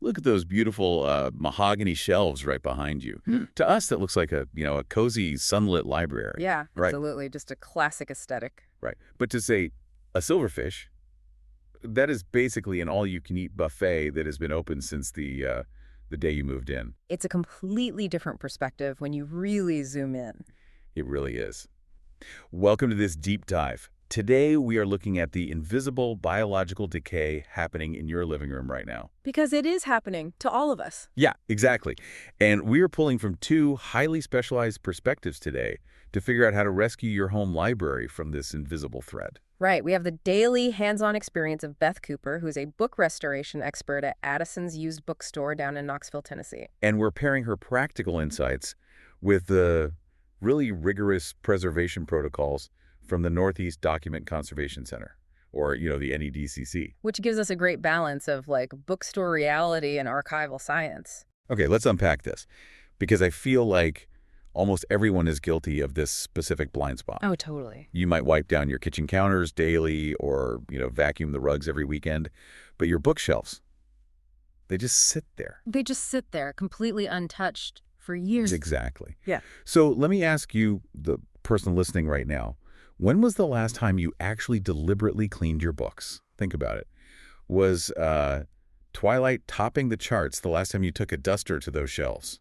Look at those beautiful mahogany shelves right behind you. To us, that looks like a cozy sunlit library. Yeah, Right. absolutely. Just a classic aesthetic. Right. But to say a silverfish, that is basically an all-you-can-eat buffet that has been open since the day you moved in. It's a completely different perspective when you really zoom in. It really is. Welcome to this deep dive. Today, we are looking at the invisible biological decay happening in your living room right now. Because it is happening to all of us. Yeah, exactly. And we are pulling from two highly specialized perspectives today to figure out how to rescue your home library from this invisible threat. Right. We have the daily hands-on experience of Beth Cooper, who's a book restoration expert at Addison's used bookstore down in Knoxville, Tennessee. And we're pairing her practical insights with the really rigorous preservation protocols from the Northeast Document Conservation Center, or, the NEDCC. Which gives us a great balance of, bookstore reality and archival science. Okay, let's unpack this, because I feel like almost everyone is guilty of this specific blind spot. Oh, totally. You might wipe down your kitchen counters daily or, vacuum the rugs every weekend, but your bookshelves, they just sit there. They just sit there, completely untouched for years. Exactly. Yeah. So let me ask you, the person listening right now, when was the last time you actually deliberately cleaned your books? Think about it. Was Twilight topping the charts the last time you took a duster to those shelves?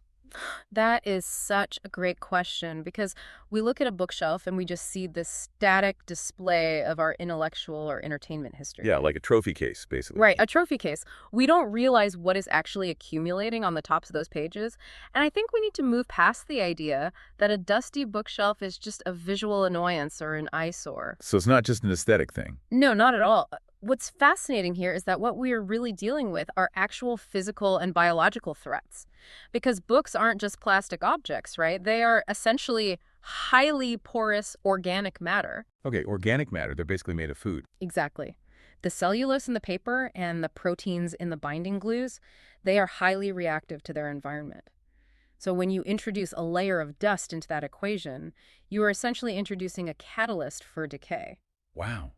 That is such a great question, because we look at a bookshelf and we just see this static display of our intellectual or entertainment history. Yeah, like a trophy case, basically. Right, a trophy case. We don't realize what is actually accumulating on the tops of those pages. And I think we need to move past the idea that a dusty bookshelf is just a visual annoyance or an eyesore. So it's not just an aesthetic thing. No, not at all. What's fascinating here is that what we are really dealing with are actual physical and biological threats. Because books aren't just plastic objects, right? They are essentially highly porous organic matter. Okay, organic matter, they're basically made of food. Exactly. The cellulose in the paper and the proteins in the binding glues, they are highly reactive to their environment. So when you introduce a layer of dust into that equation, you are essentially introducing a catalyst for decay. Wow.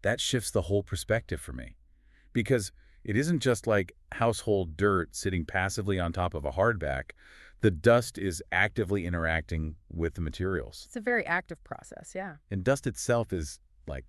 That shifts the whole perspective for me. Because it isn't just like household dirt sitting passively on top of a hardback. The dust is actively interacting with the materials. It's a very active process, yeah. And dust itself is like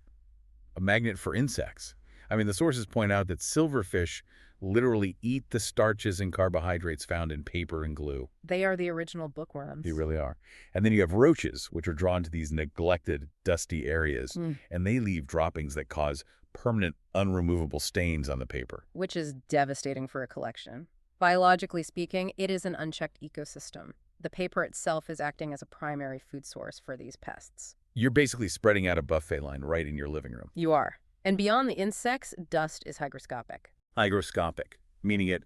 a magnet for insects. I mean, the sources point out that silverfish literally eat the starches and carbohydrates found in paper and glue. They are the original bookworms. They really are. And then you have roaches, which are drawn to these neglected, dusty areas, and they leave droppings that cause permanent, unremovable stains on the paper. Which is devastating for a collection. Biologically speaking, it is an unchecked ecosystem. The paper itself is acting as a primary food source for these pests. You're basically spreading out a buffet line right in your living room. You are. And beyond the insects, dust is hygroscopic. Hygroscopic, meaning it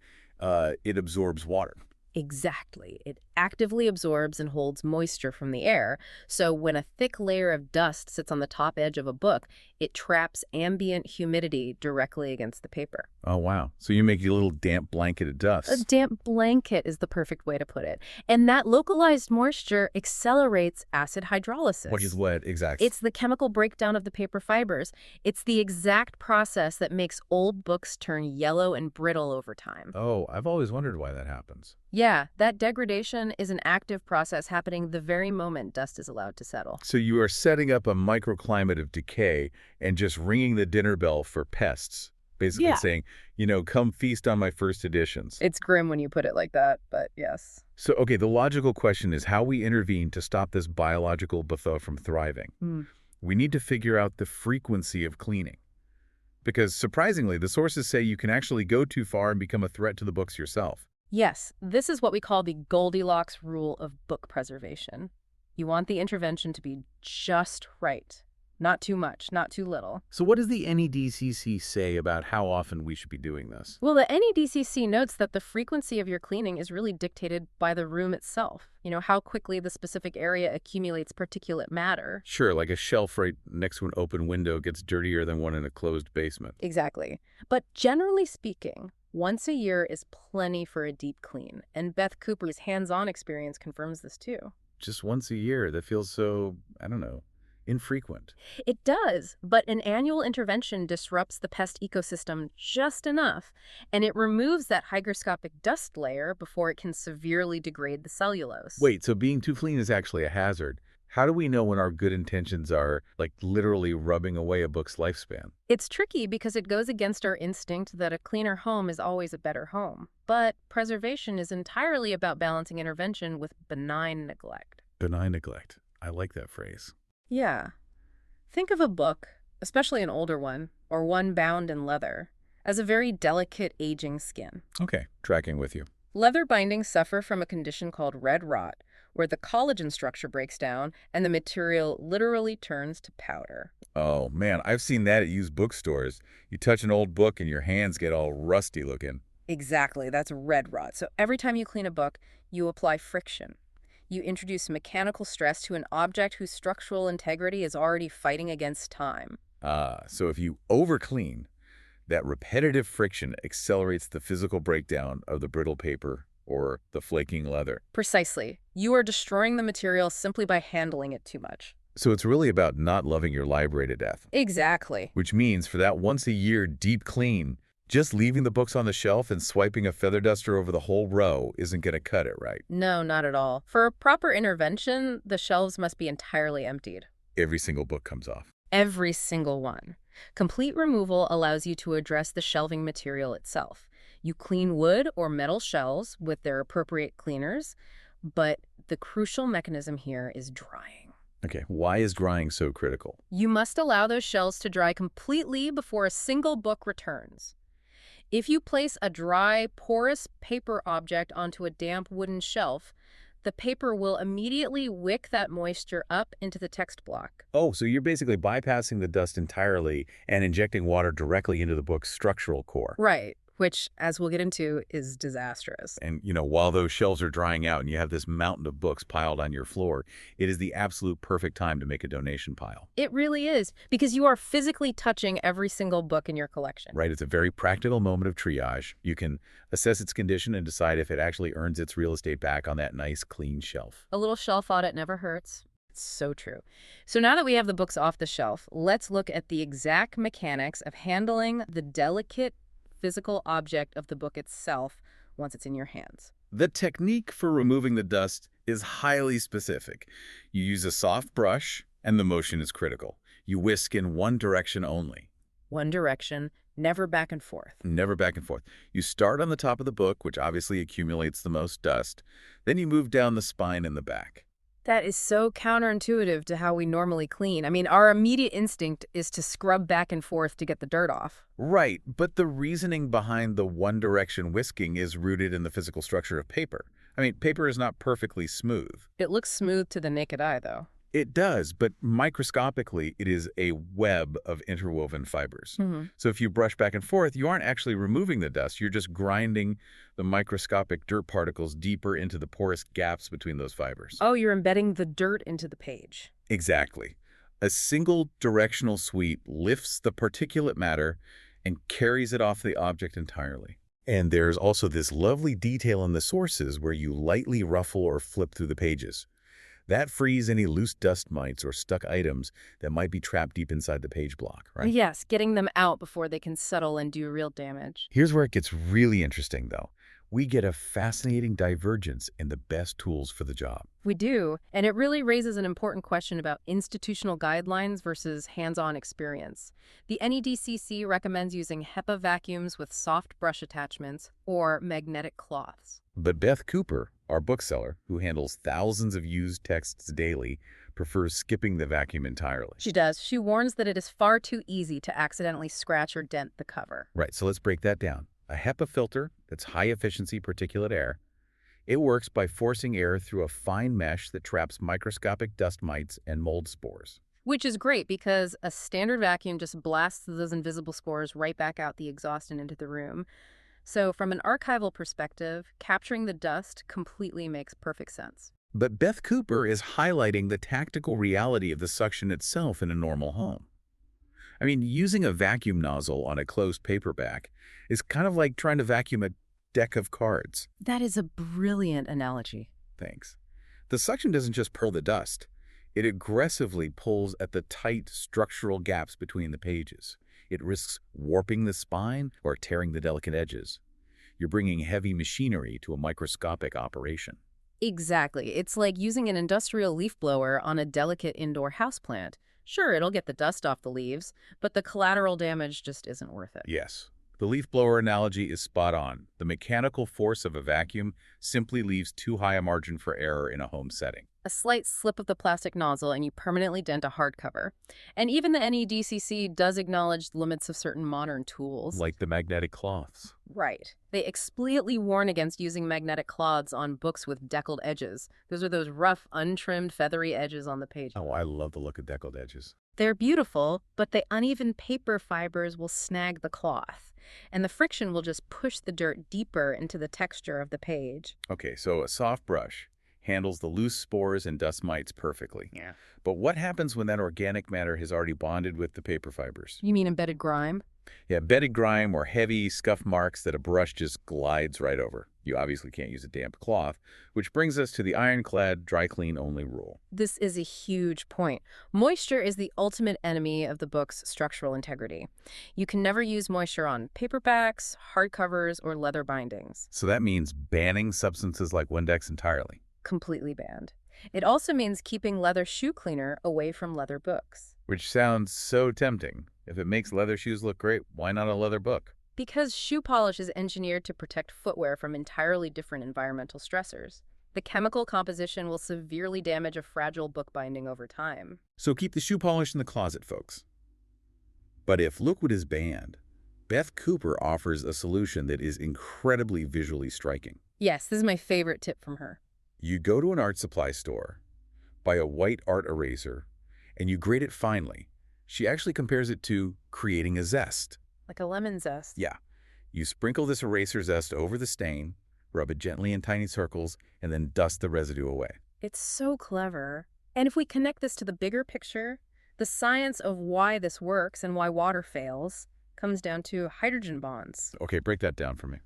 absorbs water. Exactly. It actively absorbs and holds moisture from the air. So when a thick layer of dust sits on the top edge of a book, it traps ambient humidity directly against the paper. Oh, wow. So you make a little damp blanket of dust. A damp blanket is the perfect way to put it. And that localized moisture accelerates acid hydrolysis. What is what, exactly? It's the chemical breakdown of the paper fibers. It's the exact process that makes old books turn yellow and brittle over time. Oh, I've always wondered why that happens. Yeah, that degradation is an active process happening the very moment dust is allowed to settle. So you are setting up a microclimate of decay and just ringing the dinner bell for pests, basically saying, come feast on my first editions. It's grim when you put it like that, but yes. So, okay, the logical question is how we intervene to stop this biological buffet from thriving. We need to figure out the frequency of cleaning. Because surprisingly, the sources say you can actually go too far and become a threat to the books yourself. Yes, this is what we call the Goldilocks rule of book preservation. You want the intervention to be just right. Not too much, not too little. So what does the NEDCC say about how often we should be doing this? Well, the NEDCC notes that the frequency of your cleaning is really dictated by the room itself. How quickly the specific area accumulates particulate matter. Sure, like a shelf right next to an open window gets dirtier than one in a closed basement. Exactly. But generally speaking, once a year is plenty for a deep clean. And Beth Cooper's hands-on experience confirms this too. Just once a year? That feels so, I don't know, infrequent. It does, but an annual intervention disrupts the pest ecosystem just enough, and it removes that hygroscopic dust layer before it can severely degrade the cellulose. Wait, so being too clean is actually a hazard. How do we know when our good intentions are, like, literally rubbing away a book's lifespan? It's tricky because it goes against our instinct that a cleaner home is always a better home. But preservation is entirely about balancing intervention with benign neglect. Benign neglect. I like that phrase. Yeah. Think of a book, especially an older one, or one bound in leather, as a very delicate aging skin. Okay, tracking with you. Leather bindings suffer from a condition called red rot, where the collagen structure breaks down and the material literally turns to powder. Oh, man, I've seen that at used bookstores. You touch an old book and your hands get all rusty looking. Exactly, that's red rot. So every time you clean a book, you apply friction. You introduce mechanical stress to an object whose structural integrity is already fighting against time. So if you overclean, that repetitive friction accelerates the physical breakdown of the brittle paper or the flaking leather. Precisely. You are destroying the material simply by handling it too much. So it's really about not loving your library to death. Exactly. Which means for that once-a-year deep clean, just leaving the books on the shelf and swiping a feather duster over the whole row isn't going to cut it, right? No, not at all. For a proper intervention, the shelves must be entirely emptied. Every single book comes off. Every single one. Complete removal allows you to address the shelving material itself. You clean wood or metal shelves with their appropriate cleaners, but the crucial mechanism here is drying. Okay, why is drying so critical? You must allow those shelves to dry completely before a single book returns. If you place a dry, porous paper object onto a damp wooden shelf, the paper will immediately wick that moisture up into the text block. Oh, so you're basically bypassing the dust entirely and injecting water directly into the book's structural core. Right, which, as we'll get into, is disastrous. And, while those shelves are drying out and you have this mountain of books piled on your floor, it is the absolute perfect time to make a donation pile. It really is, because you are physically touching every single book in your collection. Right, it's a very practical moment of triage. You can assess its condition and decide if it actually earns its real estate back on that nice, clean shelf. A little shelf audit never hurts. It's so true. So now that we have the books off the shelf, let's look at the exact mechanics of handling the delicate physical object of the book itself once it's in your hands. The technique for removing the dust is highly specific. You use a soft brush, and the motion is critical. You whisk in one direction only. One direction, never back and forth. Never back and forth. You start on the top of the book, which obviously accumulates the most dust. Then you move down the spine and the back. That is so counterintuitive to how we normally clean. I mean, our immediate instinct is to scrub back and forth to get the dirt off. Right, but the reasoning behind the one-direction whisking is rooted in the physical structure of paper. I mean, paper is not perfectly smooth. It looks smooth to the naked eye, though. It does, but microscopically, it is a web of interwoven fibers. So if you brush back and forth, you aren't actually removing the dust. You're just grinding the microscopic dirt particles deeper into the porous gaps between those fibers. Oh, you're embedding the dirt into the page. Exactly. A single directional sweep lifts the particulate matter and carries it off the object entirely. And there's also this lovely detail in the sources where you lightly ruffle or flip through the pages. That frees any loose dust mites or stuck items that might be trapped deep inside the page block, right? Yes, getting them out before they can settle and do real damage. Here's where it gets really interesting, though. We get a fascinating divergence in the best tools for the job. We do, and it really raises an important question about institutional guidelines versus hands-on experience. The NEDCC recommends using HEPA vacuums with soft brush attachments or magnetic cloths. But Bet Kuper, our bookseller, who handles thousands of used texts daily, prefers skipping the vacuum entirely. She does. She warns that it is far too easy to accidentally scratch or dent the cover. Right, so let's break that down. A HEPA filter that's high-efficiency particulate air. It works by forcing air through a fine mesh that traps microscopic dust mites and mold spores. Which is great because a standard vacuum just blasts those invisible spores right back out the exhaust and into the room. So from an archival perspective, capturing the dust completely makes perfect sense. But Bet Kuper is highlighting the tactical reality of the suction itself in a normal home. I mean, using a vacuum nozzle on a closed paperback is kind of like trying to vacuum a deck of cards. That is a brilliant analogy. Thanks. The suction doesn't just pull the dust. It aggressively pulls at the tight structural gaps between the pages. It risks warping the spine or tearing the delicate edges. You're bringing heavy machinery to a microscopic operation. Exactly. It's like using an industrial leaf blower on a delicate indoor houseplant. Sure, it'll get the dust off the leaves, but the collateral damage just isn't worth it. Yes, the leaf blower analogy is spot on. The mechanical force of a vacuum simply leaves too high a margin for error in a home setting. A slight slip of the plastic nozzle and you permanently dent a hardcover. And even the NEDCC does acknowledge the limits of certain modern tools. Like the magnetic cloths. Right. They explicitly warn against using magnetic cloths on books with deckled edges. Those are those rough, untrimmed, feathery edges on the page. Oh, I love the look of deckled edges. They're beautiful, but the uneven paper fibers will snag the cloth, and the friction will just push the dirt deeper into the texture of the page. Okay, so a soft brush handles the loose spores and dust mites perfectly. Yeah. But what happens when that organic matter has already bonded with the paper fibers? You mean embedded grime? Yeah, bedded grime or heavy scuff marks that a brush just glides right over. You obviously can't use a damp cloth, which brings us to the ironclad dry clean only rule. This is a huge point. Moisture is the ultimate enemy of the book's structural integrity. You can never use moisture on paperbacks, hardcovers, or leather bindings. So that means banning substances like Windex entirely. Completely banned. It also means keeping leather shoe cleaner away from leather books. Which sounds so tempting. If it makes leather shoes look great, why not a leather book? Because shoe polish is engineered to protect footwear from entirely different environmental stressors. The chemical composition will severely damage a fragile book binding over time. So keep the shoe polish in the closet, folks. But if liquid is banned, Bet Kupper offers a solution that is incredibly visually striking. Yes, this is my favorite tip from her. You go to an art supply store, buy a white art eraser, and you grate it finely. She actually compares it to creating a zest. Like a lemon zest. Yeah. You sprinkle this eraser zest over the stain, rub it gently in tiny circles, and then dust the residue away. It's so clever. And if we connect this to the bigger picture, the science of why this works and why water fails comes down to hydrogen bonds. Okay, break that down for me.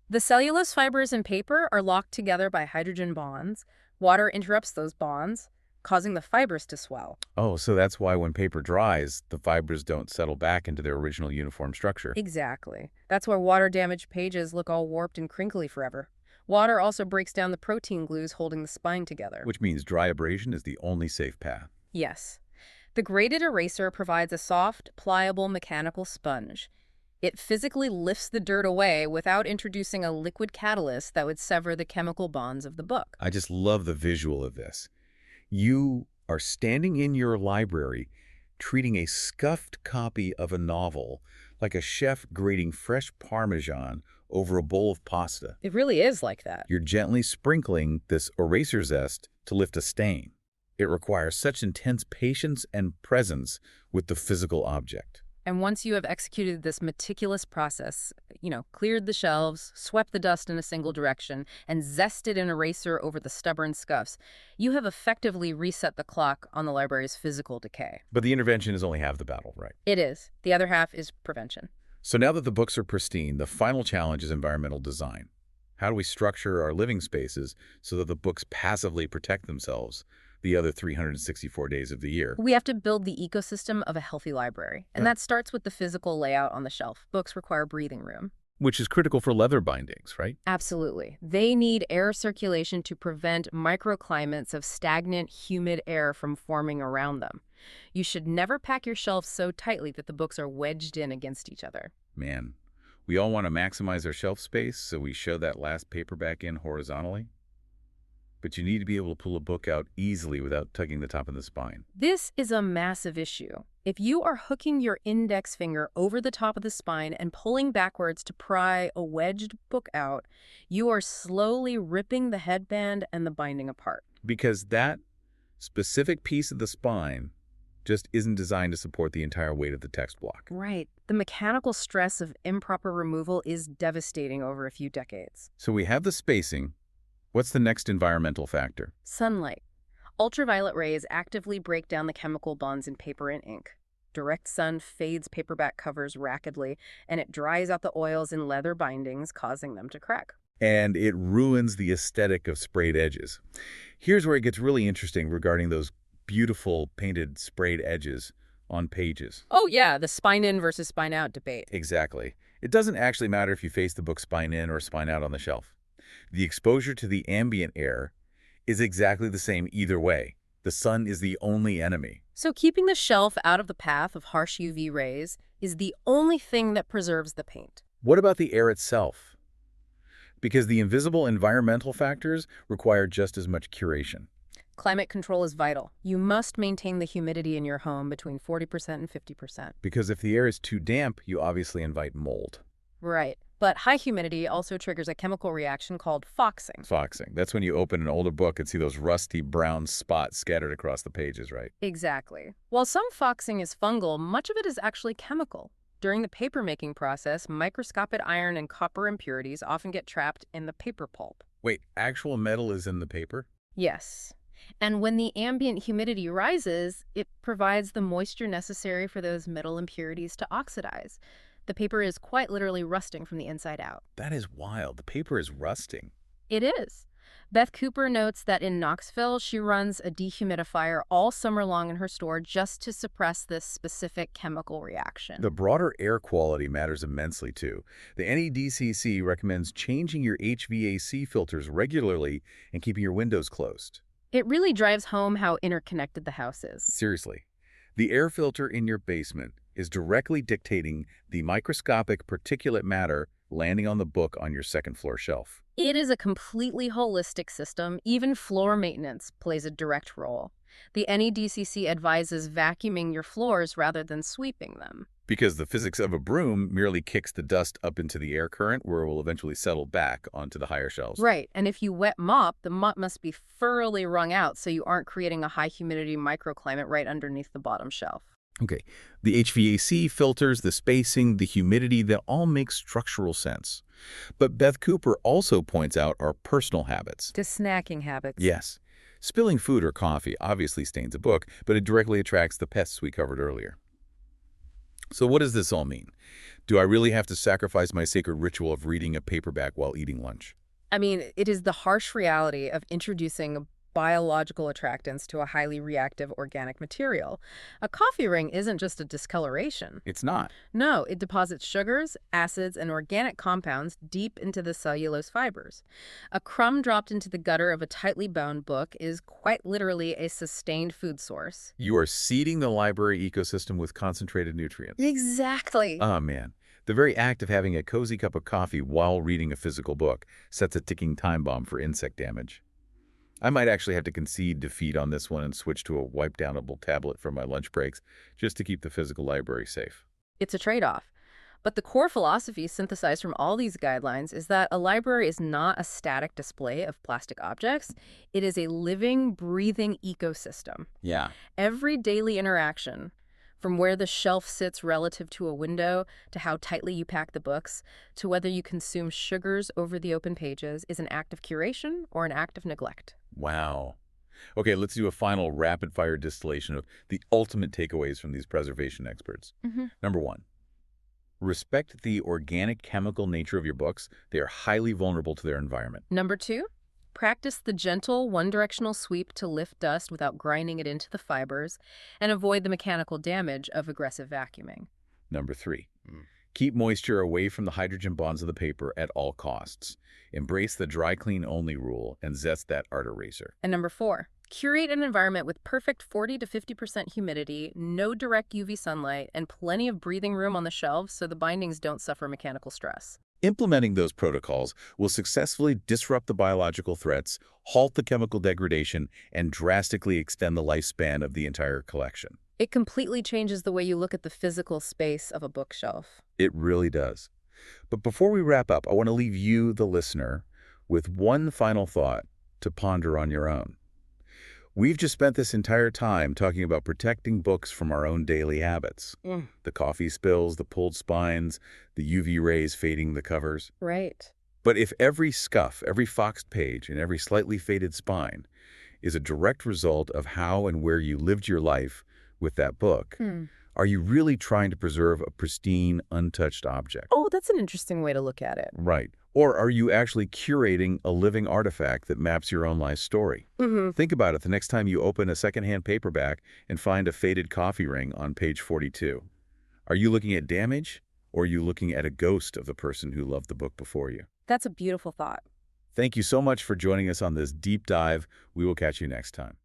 The cellulose fibers in paper are locked together by hydrogen bonds. Water interrupts those bonds, causing the fibers to swell. Oh, so that's why when paper dries, the fibers don't settle back into their original uniform structure. Exactly. That's why water-damaged pages look all warped and crinkly forever. Water also breaks down the protein glues holding the spine together. Which means dry abrasion is the only safe path. Yes. The graded eraser provides a soft, pliable mechanical sponge. It physically lifts the dirt away without introducing a liquid catalyst that would sever the chemical bonds of the book. I just love the visual of this. You are standing in your library, treating a scuffed copy of a novel like a chef grating fresh Parmesan over a bowl of pasta. It really is like that. You're gently sprinkling this eraser zest to lift a stain. It requires such intense patience and presence with the physical object. And once you have executed this meticulous process, cleared the shelves, swept the dust in a single direction, and zested an eraser over the stubborn scuffs, you have effectively reset the clock on the library's physical decay. But the intervention is only half the battle, right? It is. The other half is prevention. So now that the books are pristine, the final challenge is environmental design. How do we structure our living spaces so that the books passively protect themselves the other 364 days of the year? We have to build the ecosystem of a healthy library, and that starts with the physical layout on the shelf. Books require breathing room. Which is critical for leather bindings, right? Absolutely. They need air circulation to prevent microclimates of stagnant, humid air from forming around them. You should never pack your shelves so tightly that the books are wedged in against each other. Man, we all want to maximize our shelf space, so we show that last paperback in horizontally. But you need to be able to pull a book out easily without tugging the top of the spine. This is a massive issue. If you are hooking your index finger over the top of the spine and pulling backwards to pry a wedged book out, you are slowly ripping the headband and the binding apart. Because that specific piece of the spine just isn't designed to support the entire weight of the text block. Right. The mechanical stress of improper removal is devastating over a few decades. So we have the spacing. What's the next environmental factor? Sunlight. Ultraviolet rays actively break down the chemical bonds in paper and ink. Direct sun fades paperback covers rapidly, and it dries out the oils in leather bindings, causing them to crack. And it ruins the aesthetic of sprayed edges. Here's where it gets really interesting regarding those beautiful painted sprayed edges on pages. Oh, yeah, the spine in versus spine out debate. Exactly. It doesn't actually matter if you face the book spine in or spine out on the shelf. The exposure to the ambient air is exactly the same either way. The sun is the only enemy. So keeping the shelf out of the path of harsh UV rays is the only thing that preserves the paint. What about the air itself? Because the invisible environmental factors require just as much curation. Climate control is vital. You must maintain the humidity in your home between 40% and 50%. Because if the air is too damp, you obviously invite mold. Right. But high humidity also triggers a chemical reaction called foxing. Foxing. That's when you open an older book and see those rusty brown spots scattered across the pages, right? Exactly. While some foxing is fungal, much of it is actually chemical. During the paper-making process, microscopic iron and copper impurities often get trapped in the paper pulp. Wait, actual metal is in the paper? Yes. And when the ambient humidity rises, it provides the moisture necessary for those metal impurities to oxidize. The paper is quite literally rusting from the inside out. That is wild. The paper is rusting. It is. Beth Cooper notes that in Knoxville, she runs a dehumidifier all summer long in her store just to suppress this specific chemical reaction. The broader air quality matters immensely, too. The NEDCC recommends changing your HVAC filters regularly and keeping your windows closed. It really drives home how interconnected the house is. Seriously. The air filter in your basement is directly dictating the microscopic particulate matter landing on the book on your second-floor shelf. It is a completely holistic system. Even floor maintenance plays a direct role. The NEDCC advises vacuuming your floors rather than sweeping them. Because the physics of a broom merely kicks the dust up into the air current where it will eventually settle back onto the higher shelves. Right, and if you wet mop, the mop must be thoroughly wrung out so you aren't creating a high humidity microclimate right underneath the bottom shelf. Okay, the HVAC filters, the spacing, the humidity, that all make structural sense. But Beth Cooper also points out our personal habits. To snacking habits. Yes. Spilling food or coffee obviously stains a book, but it directly attracts the pests we covered earlier. So what does this all mean? Do I really have to sacrifice my sacred ritual of reading a paperback while eating lunch? I mean, it is the harsh reality of introducing biological attractants to a highly reactive organic material. A coffee ring isn't just a discoloration. It's not. No, it deposits sugars, acids, and organic compounds deep into the cellulose fibers. A crumb dropped into the gutter of a tightly bound book is quite literally a sustained food source. You are seeding the library ecosystem with concentrated nutrients. Exactly. Oh, man. The very act of having a cozy cup of coffee while reading a physical book sets a ticking time bomb for insect damage. I might actually have to concede defeat on this one and switch to a wipe-downable tablet for my lunch breaks just to keep the physical library safe. It's a trade-off. But the core philosophy synthesized from all these guidelines is that a library is not a static display of plastic objects. It is a living, breathing ecosystem. Yeah. Every daily interaction, from where the shelf sits relative to a window, to how tightly you pack the books, to whether you consume sugars over the open pages, is an act of curation or an act of neglect. Wow. Okay, let's do a final rapid-fire distillation of the ultimate takeaways from these preservation experts. Number 1, respect the organic chemical nature of your books. They are highly vulnerable to their environment. Number 2, practice the gentle one-directional sweep to lift dust without grinding it into the fibers, and avoid the mechanical damage of aggressive vacuuming. Number 3, keep moisture away from the hydrogen bonds of the paper at all costs. Embrace the dry clean only rule and zest that art eraser. And number 4, curate an environment with perfect 40 to 50% humidity, no direct UV sunlight, and plenty of breathing room on the shelves so the bindings don't suffer mechanical stress. Implementing those protocols will successfully disrupt the biological threats, halt the chemical degradation, and drastically extend the lifespan of the entire collection. It completely changes the way you look at the physical space of a bookshelf. It really does. But before we wrap up, I want to leave you, the listener, with one final thought to ponder on your own. We've just spent this entire time talking about protecting books from our own daily habits. The coffee spills, the pulled spines, the UV rays fading the covers. Right. But if every scuff, every foxed page, and every slightly faded spine is a direct result of how and where you lived your life with that book, Are you really trying to preserve a pristine, untouched object? Oh, that's an interesting way to look at it. Right. Or are you actually curating a living artifact that maps your own life story? Think about it the next time you open a secondhand paperback and find a faded coffee ring on page 42. Are you looking at damage, or are you looking at a ghost of the person who loved the book before you? That's a beautiful thought. Thank you so much for joining us on this deep dive. We will catch you next time.